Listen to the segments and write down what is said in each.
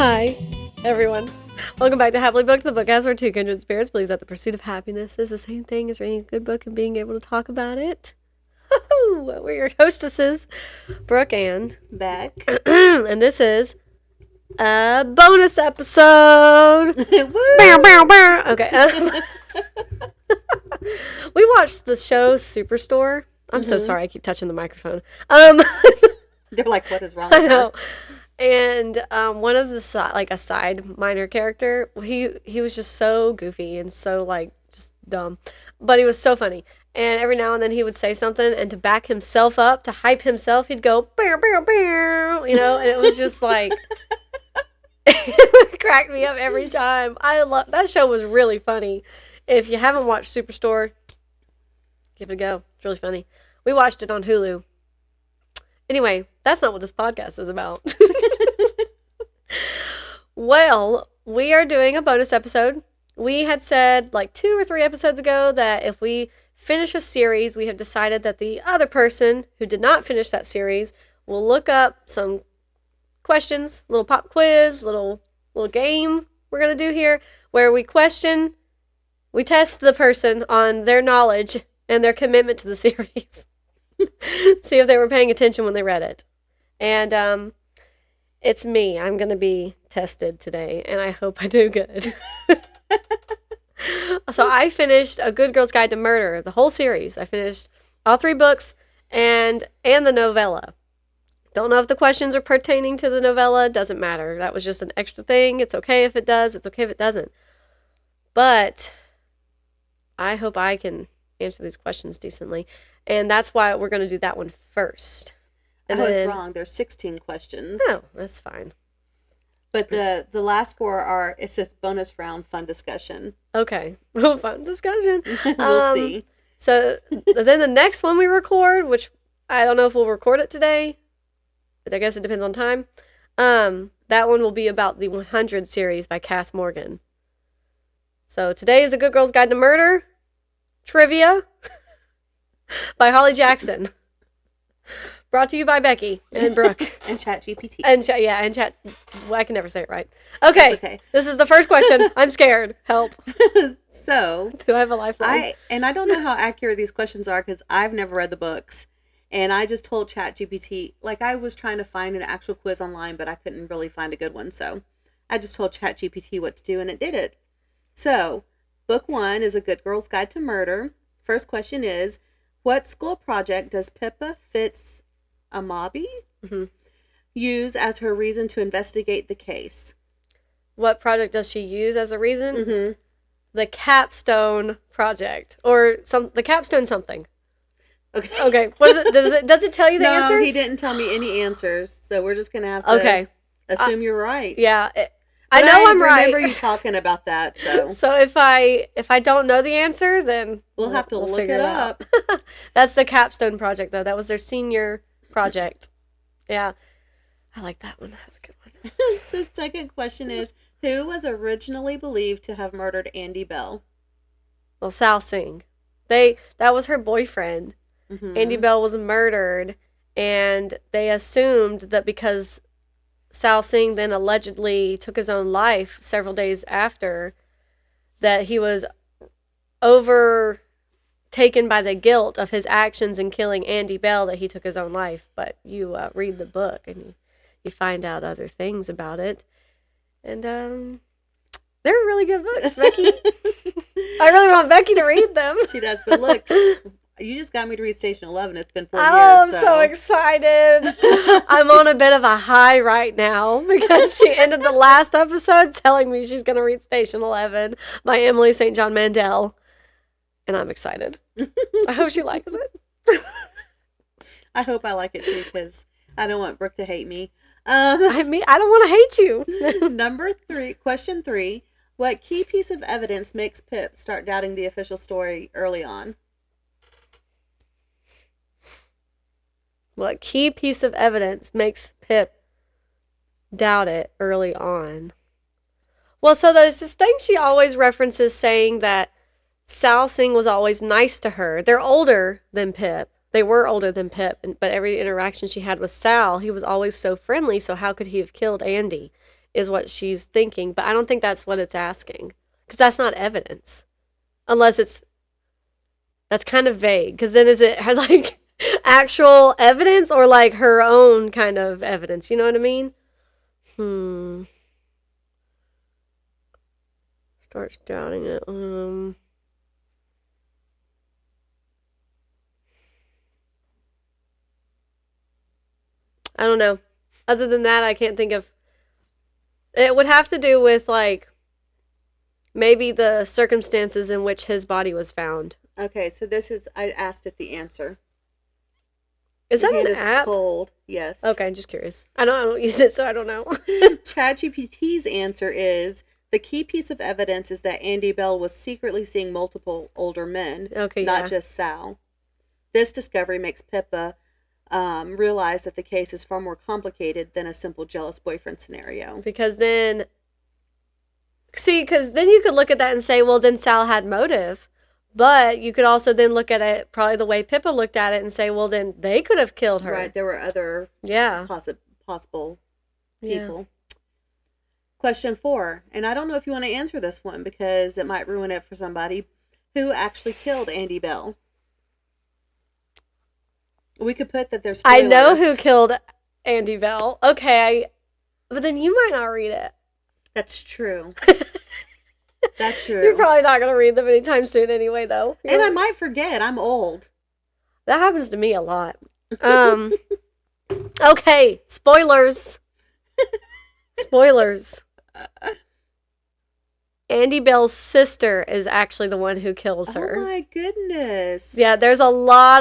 Hi, everyone. Welcome back to Happily Booked, the podcast where two kindred spirits believe that the pursuit of happiness is the same thing as reading a good book and being able to talk about it. We're your hostesses, Brooke and Beck. and this is a bonus episode. Woo! Bow, bow, bow. Okay. We watched the show Superstore. I'm so sorry, I keep touching the microphone. They're like, what is wrong I with know. her? And one of the a side minor character, he was just so goofy and so just dumb, but he was so funny. And every now and then he would say something, and to back himself up, to hype himself, he'd go bow bow bow, and it was just like it cracked me up every time. I love that show. Was really funny. If you haven't watched Superstore, give it a go. It's really funny. We watched it on Hulu. Anyway, that's not what this podcast is about. Well, we are doing a bonus episode. We had said 2 or 3 episodes ago that if we finish a series, we have decided that the other person who did not finish that series will look up some questions, little pop quiz, little game we're going to do here, where we test the person on their knowledge and their commitment to the series. See if they were paying attention when they read it. And it's me. I'm going to be tested today, and I hope I do good. So I finished A Good Girl's Guide to Murder, the whole series. I finished all 3 books and the novella. Don't know if the questions are pertaining to the novella. Doesn't matter. That was just an extra thing. It's okay if it does. It's okay if it doesn't. But I hope I can answer these questions decently. And that's why we're going to do that one first. And I was wrong. There's 16 questions. Oh, that's fine. But the last 4 are, it says bonus round fun discussion. Okay. Fun discussion. We'll see. So then the next one we record, which I don't know if we'll record it today, but I guess it depends on time. That one will be about the 100 series by Cass Morgan. So today is A Good Girl's Guide to Murder trivia by Holly Jackson. Brought to you by Becky and Brooke. And ChatGPT. And Chat. Well, I can never say it right. Okay. That's okay. This is the first question. I'm scared. Help. So. Do I have a lifeline? I don't know how accurate these questions are because I've never read the books. And I just told ChatGPT, I was trying to find an actual quiz online, but I couldn't really find a good one. So I just told ChatGPT what to do, and it did it. So, book 1 is A Good Girl's Guide to Murder. First question is, what school project does Pippa Fitz-Amabi use as her reason to investigate the case? What project does she use as a reason? Mm-hmm. The Capstone Project. Or the Capstone something. Okay. What is it? Does it tell you the answers? No, he didn't tell me any answers. So we're just going to have to assume you're right. Yeah. I know I'm right. I remember you talking about that. So if I don't know the answer, then we'll have to look it up. That's the Capstone Project, though. That was their senior project. Yeah. I like that one. That was a good one. The second question is, who was originally believed to have murdered Andy Bell? Well, Sal Singh. That was her boyfriend. Mm-hmm. Andy Bell was murdered, and they assumed that because Sal Singh then allegedly took his own life several days after, that he was overtaken by the guilt of his actions in killing Andy Bell, that he took his own life. But you read the book and you find out other things about it. And they're really good books, Becky. I really want Becky to read them. She does, but look, you just got me to read Station 11. It's been 4 years. I'm so excited. I'm on a bit of a high right now because she ended the last episode telling me she's going to read Station 11 by Emily St. John Mandel. And I'm excited. I hope she likes it. I hope I like it too because I don't want Brooke to hate me. I don't want to hate you. Question 3. What key piece of evidence makes Pip start doubting the official story early on? What key piece of evidence makes Pip doubt it early on? Well, so there's this thing she always references saying that Sal Singh was always nice to her. They're older than Pip. They were older than Pip, but every interaction she had with Sal, he was always so friendly, so how could he have killed Andy? is what she's thinking, but I don't think that's what it's asking because that's not evidence. Unless that's kind of vague because then is it has like actual evidence or like her own kind of evidence? You know what I mean? Starts doubting it. I don't know. Other than that, I can't think of. It would have to do with like maybe the circumstances in which his body was found. Okay, so this is, I asked it the answer. Is that Your an hand is app? cold. Yes. Okay, just curious. I don't use it, so I don't know. ChatGPT's answer is the key piece of evidence is that Andy Bell was secretly seeing multiple older men, Okay, not yeah. just Sal. This discovery makes Pippa realize that the case is far more complicated than a simple jealous boyfriend scenario. Because then you could look at that and say, well, then Sal had motive. But you could also then look at it probably the way Pippa looked at it and say, well, then they could have killed her. Right, there were other possible people. Yeah. Question 4, and I don't know if you want to answer this one because it might ruin it for somebody. Who actually killed Andy Bell? We could put that there's spoilers. I know who killed Andy Bell. Okay, but then you might not read it. That's true. That's true. You're probably not going to read them anytime soon anyway, though. And I might forget. I'm old. That happens to me a lot. Okay, spoilers. Spoilers. Andy Bell's sister is actually the one who kills her. Oh my goodness. Yeah, there's a lot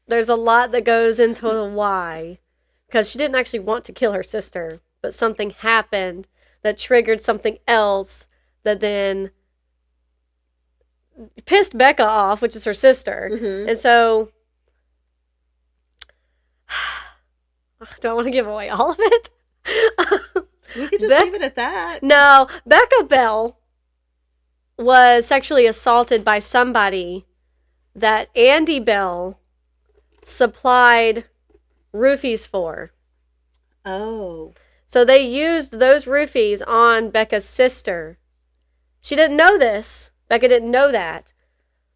that goes into the why. Because she didn't actually want to kill her sister, but something happened that triggered something else that then pissed Becca off, which is her sister. Mm-hmm. And so do I want to give away all of it? We could just leave it at that. No, Becca Bell was sexually assaulted by somebody that Andy Bell supplied roofies for. Oh. So they used those roofies on Becca's sister. She didn't know this. Becca didn't know that.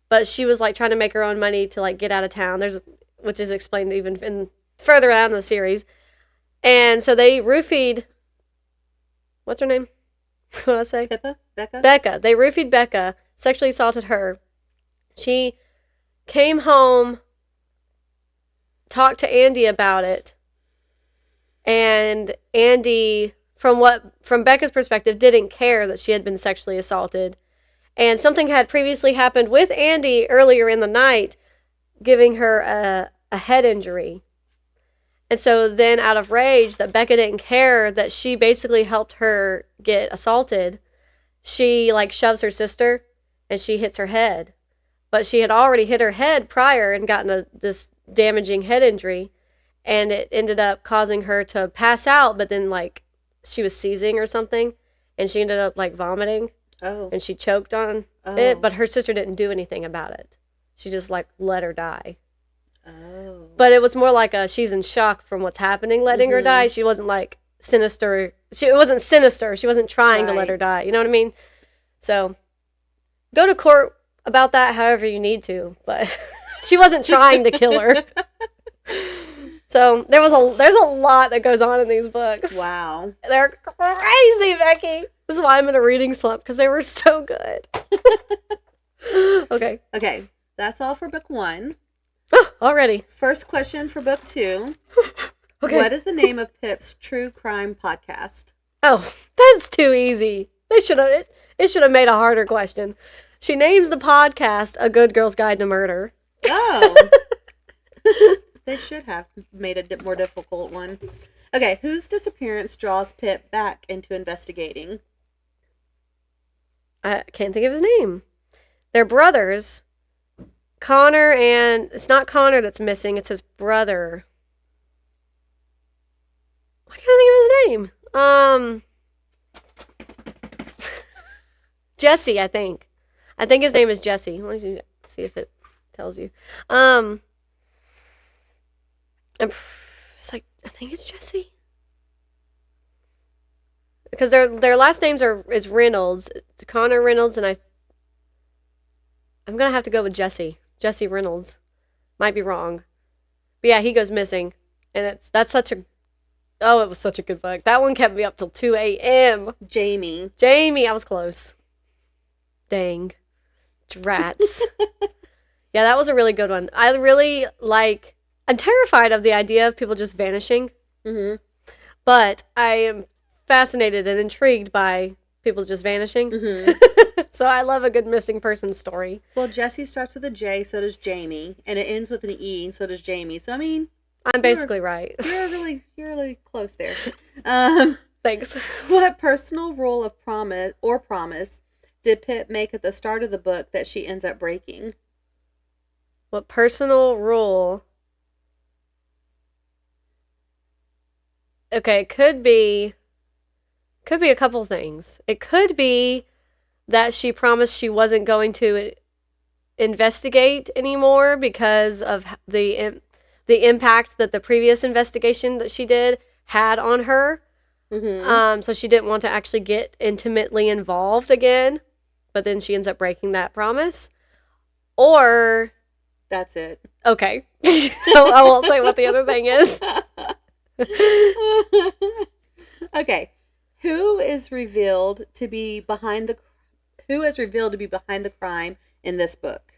But she was like trying to make her own money to like get out of town. Which is explained even further out in the series. And so they roofied, what's her name? What did I say? Becca? Becca. They roofied Becca, sexually assaulted her. She came home, talked to Andy about it. And Andy, from Becca's perspective, didn't care that she had been sexually assaulted. And something had previously happened with Andy earlier in the night, giving her a head injury. And so then out of rage that Becca didn't care that she basically helped her get assaulted, she like shoves her sister and she hits her head. But she had already hit her head prior and gotten this damaging head injury. And it ended up causing her to pass out, but then like she was seizing or something. And she ended up like vomiting. Oh. And she choked on it, but her sister didn't do anything about it. She just like let her die. Oh. But it was more like she's in shock from what's happening, letting her die. She wasn't like sinister. It wasn't sinister. She wasn't trying to let her die. You know what I mean? So go to court about that however you need to, but she wasn't trying to kill her. So there's a lot that goes on in these books. Wow. They're crazy, Becky. This is why I'm in a reading slump, because they were so good. Okay. Okay. That's all for book 1. Already. First question for book 2. Okay. What is the name of Pip's true crime podcast? Oh, that's too easy. It should have made a harder question. She names the podcast A Good Girl's Guide to Murder. Oh. They should have made a more difficult one. Okay, whose disappearance draws Pip back into investigating? I can't think of his name. They're brothers. Connor, and it's not Connor that's missing, it's his brother. I can't think of his name. Jesse, I think. I think his name is Jesse. Let me see if it tells you. It's like, I think it's Jesse. because their last names is Reynolds. It's Connor Reynolds, and I'm gonna have to go with Jesse Reynolds. Might be wrong, but yeah, he goes missing, and it was such a good book. That one kept me up till 2 a.m. Jamie, I was close. Dang, rats. Yeah, that was a really good one. I really I'm terrified of the idea of people just vanishing, but I am fascinated and intrigued by people just vanishing. So I love a good missing person story. Well, Jesse starts with a J, so does Jamie, and it ends with an E, so does Jamie. So I mean, I'm basically right. You're really close there. Thanks. What personal rule of promise did Pip make at the start of the book that she ends up breaking? What personal rule? Okay, it could be a couple things. It could be that she promised she wasn't going to investigate anymore because of the impact that the previous investigation that she did had on her. So she didn't want to actually get intimately involved again, but then she ends up breaking that promise. Or that's it. Okay. I won't say what the other thing is. Okay. Who is revealed to be behind the crime in this book?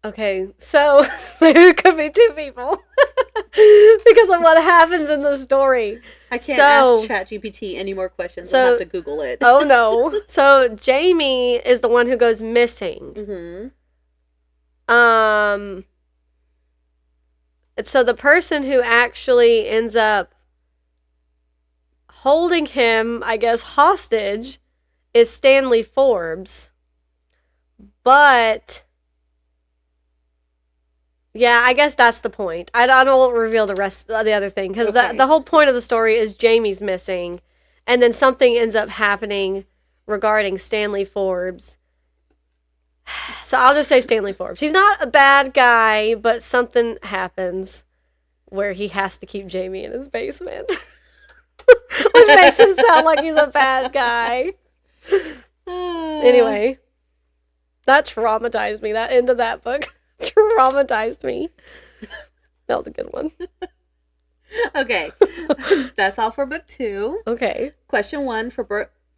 Okay, so there could be two people because of what happens in the story. I can't ask ChatGPT any more questions. I'll have to Google it. Oh no! So Jamie is the one who goes missing. So the person who actually ends up holding him, I guess, hostage is Stanley Forbes. But yeah, I guess that's the point. I won't reveal the rest of the other thing, because the whole point of the story is Jamie's missing, and then something ends up happening regarding Stanley Forbes. So I'll just say Stanley Forbes. He's not a bad guy, but something happens where he has to keep Jamie in his basement. Which makes him sound like he's a bad guy. Anyway, that traumatized me. That end of that book traumatized me. That was a good one. Okay. That's all for book 2. Okay. Question 1 for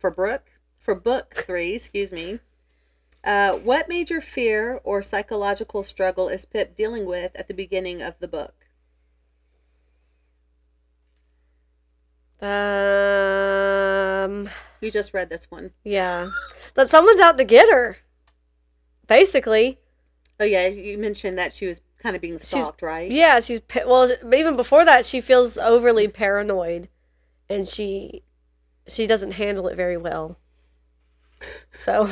book 3, excuse me. What major fear or psychological struggle is Pip dealing with at the beginning of the book? You just read this one. Yeah. That someone's out to get her. Basically. Oh yeah, you mentioned that she was kind of being stalked, right? Yeah, well, even before that, she feels overly paranoid, and she doesn't handle it very well. So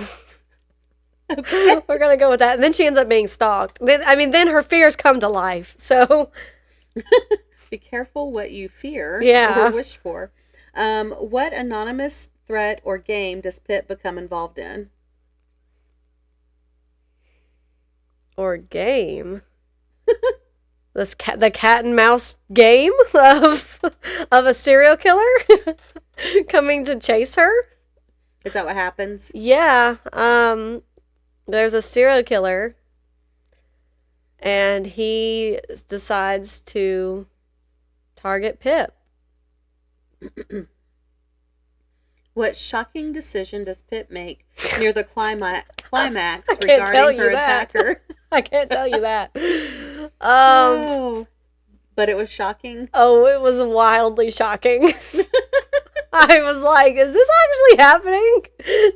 okay. We're gonna go with that. And then she ends up being stalked. Then her fears come to life. So be careful what you fear or wish for. What anonymous threat or game does Pip become involved in? Or game? The cat and mouse game of a serial killer coming to chase her? Is that what happens? Yeah. There's a serial killer, and he decides to target Pip. What shocking decision does Pip make near the climax regarding her attacker? I can't tell you that. But it was shocking. Oh, it was wildly shocking. I was like, is this actually happening?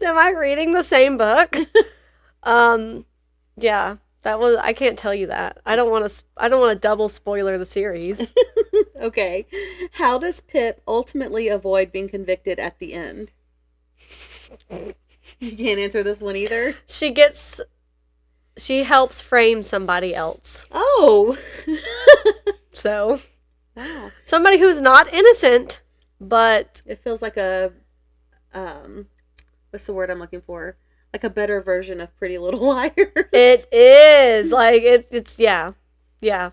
Am I reading the same book? Yeah, I can't tell you that. I don't want to double spoiler the series. Okay. How does Pip ultimately avoid being convicted at the end? You can't answer this one either. She helps frame somebody else. Oh. So, wow. Somebody who's not innocent, but it feels like a what's the word I'm looking for? Like a better version of Pretty Little Liars. It is. Like it's yeah. Yeah.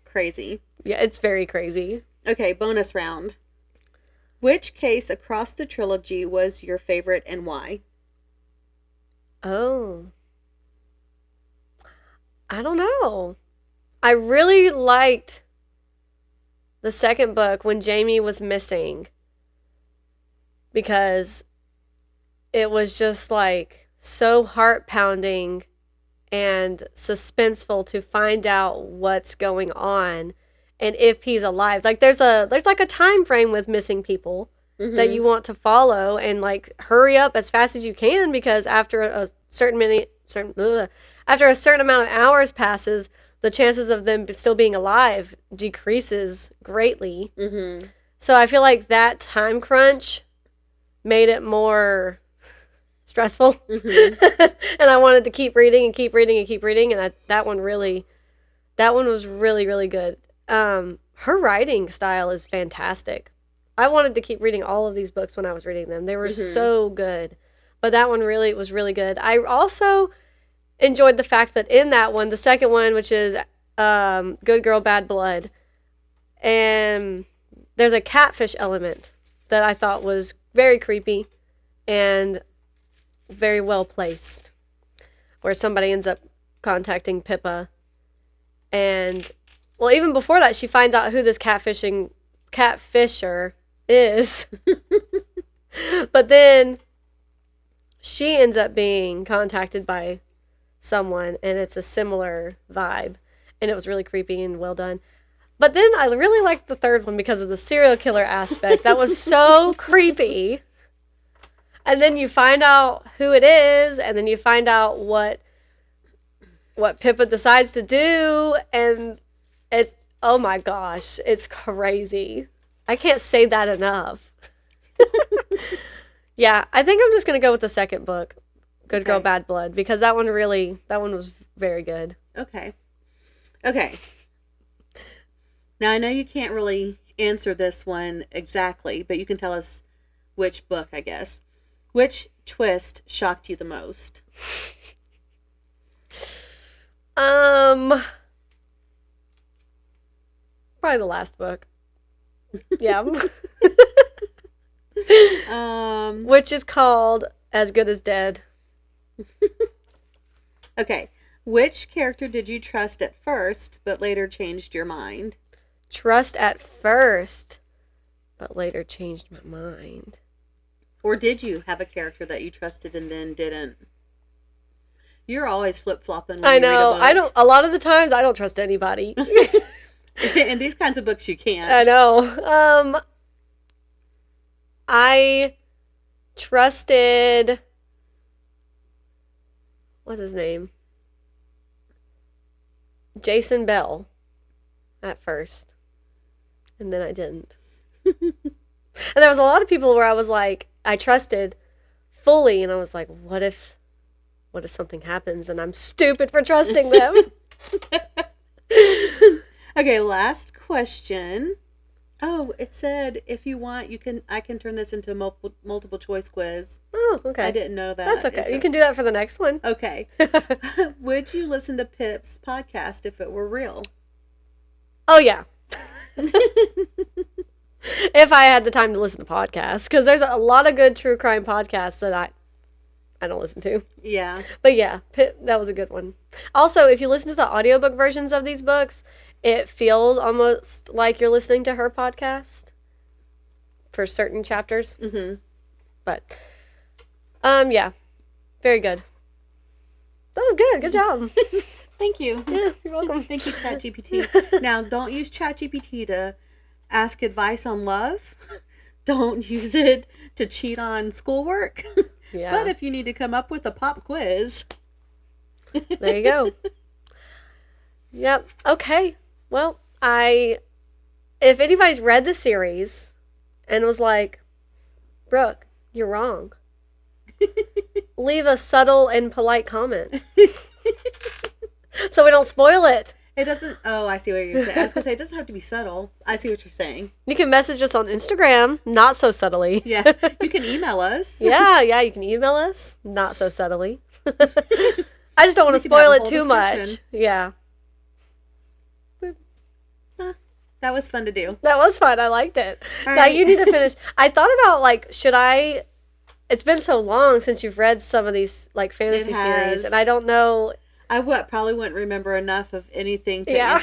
Crazy. Yeah, it's very crazy. Okay, bonus round. Which case across the trilogy was your favorite and why? Oh. I don't know. I really liked the second book when Jamie was missing because it was just like so heart pounding and suspenseful to find out what's going on and if he's alive. Like there's like a time frame with missing people that you want to follow and like hurry up as fast as you can because after a certain amount of hours passes, the chances of them still being alive decreases greatly. Mm-hmm. So I feel like that time crunch made it more stressful. Mm-hmm. And I wanted to keep reading and keep reading and keep reading. And that one was really, really good. Her writing style is fantastic. I wanted to keep reading all of these books when I was reading them. They were so good. But that one really was really good. I also enjoyed the fact that in that one, the second one, which is Good Girl, Bad Blood, and there's a catfish element that I thought was very creepy and very well placed, where somebody ends up contacting Pippa. And, well, even before that, she finds out who this catfisher is. But then she ends up being contacted by someone, and it's a similar vibe. And it was really creepy and well done. But then I really liked the third one because of the serial killer aspect. That was so creepy. And then you find out who it is, and then you find out what Pippa decides to do, and it's, oh my gosh, it's crazy. I can't say that enough. Yeah, I think I'm just going to go with the second book, Good Girl, Bad Blood, because that one was very good. Okay. Now, I know you can't really answer this one exactly, but you can tell us which book, I guess. Which twist shocked you the most? Probably the last book. Yeah. Which is called As Good as Dead. Okay. Which character did you trust at first, but later changed your mind? Trust at first, but later changed my mind. Or did you have a character that you trusted and then didn't? You're always flip-flopping when I know. you read a book. A lot of the times I don't trust anybody. In these kinds of books you can't. I know. I trusted, what's his name? Jason Bell at first. And then I didn't. And there was a lot of people where I was like, I trusted fully, and I was like, what if something happens and I'm stupid for trusting them? Okay, last question. Oh, it said if you want, I can turn this into a multiple choice quiz. Oh, okay. I didn't know that. That's okay. You can do that for the next one. Okay. Would you listen to Pip's podcast if it were real? Oh, yeah. If I had the time to listen to podcasts, because there's a lot of good true crime podcasts that I don't listen to. Yeah. But yeah, that was a good one. Also, if you listen to the audiobook versions of these books, it feels almost like you're listening to her podcast for certain chapters. Mm-hmm. But, yeah, very good. That was good. Good job. Thank you. Yeah, you're welcome. Thank you, ChatGPT. Now, don't use ChatGPT to ask advice on love. Don't use it to cheat on schoolwork. Yeah. But if you need to come up with a pop quiz. There you go. Yep. Okay. Well, if anybody's read the series and was like, Brooke, you're wrong, leave a subtle and polite comment so we don't spoil it. It doesn't. Oh, I see what you're saying. I was going to say, it doesn't have to be subtle. I see what you're saying. You can message us on Instagram, not so subtly. Yeah. You can email us. Yeah, you can email us, not so subtly. I just don't want to spoil it too much. Yeah. that was fun to do. That was fun. I liked it. All Now right. you need to finish. I thought about like, should I? It's been so long since you've read some of these like fantasy It series, has. and I don't know. I probably wouldn't remember enough of anything to. Yeah.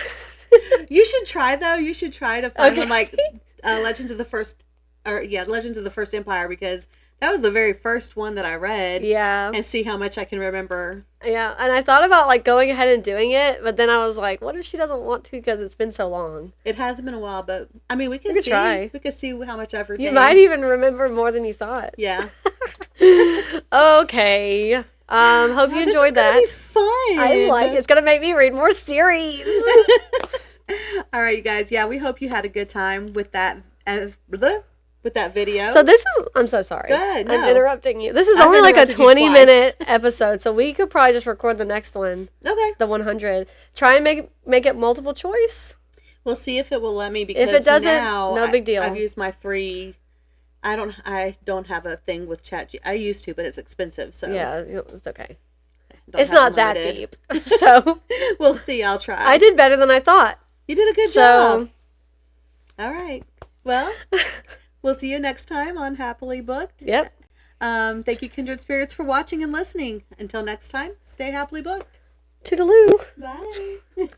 You should try though. You should try to find Okay. one like Legends of the First Empire, because that was the very first one that I read. Yeah. And see how much I can remember. Yeah. And I thought about like going ahead and doing it, but then I was like, what if she doesn't want to because it's been so long? It has been a while, but I mean, we can could see. try. We can see how much I've retained. You might even remember more than you thought. Yeah. Okay. Hope you This is enjoyed gonna that. be fun. I like it's gonna make me read more series. All right, you guys. Yeah, we hope you had a good time with that. With that video. So this is I'm so sorry. Good, I'm no. interrupting you. This is I've only like a interrupted you 20-minute episode, so we could probably just record the next one, Okay. the 100. Try and make it multiple choice. We'll see if it will let me, because it doesn't, now no big deal. I've used my 3. I don't have a thing with I used to, but it's expensive, so Yeah, it's okay. don't It's have not that unlimited. deep. So We'll see. I'll try. I did better than I thought. You did a good So job. All right. Well, we'll see you next time on Happily Booked. yep. Thank you, Kindred Spirits, for watching and listening. Until next time, stay happily booked. Toodaloo. Bye.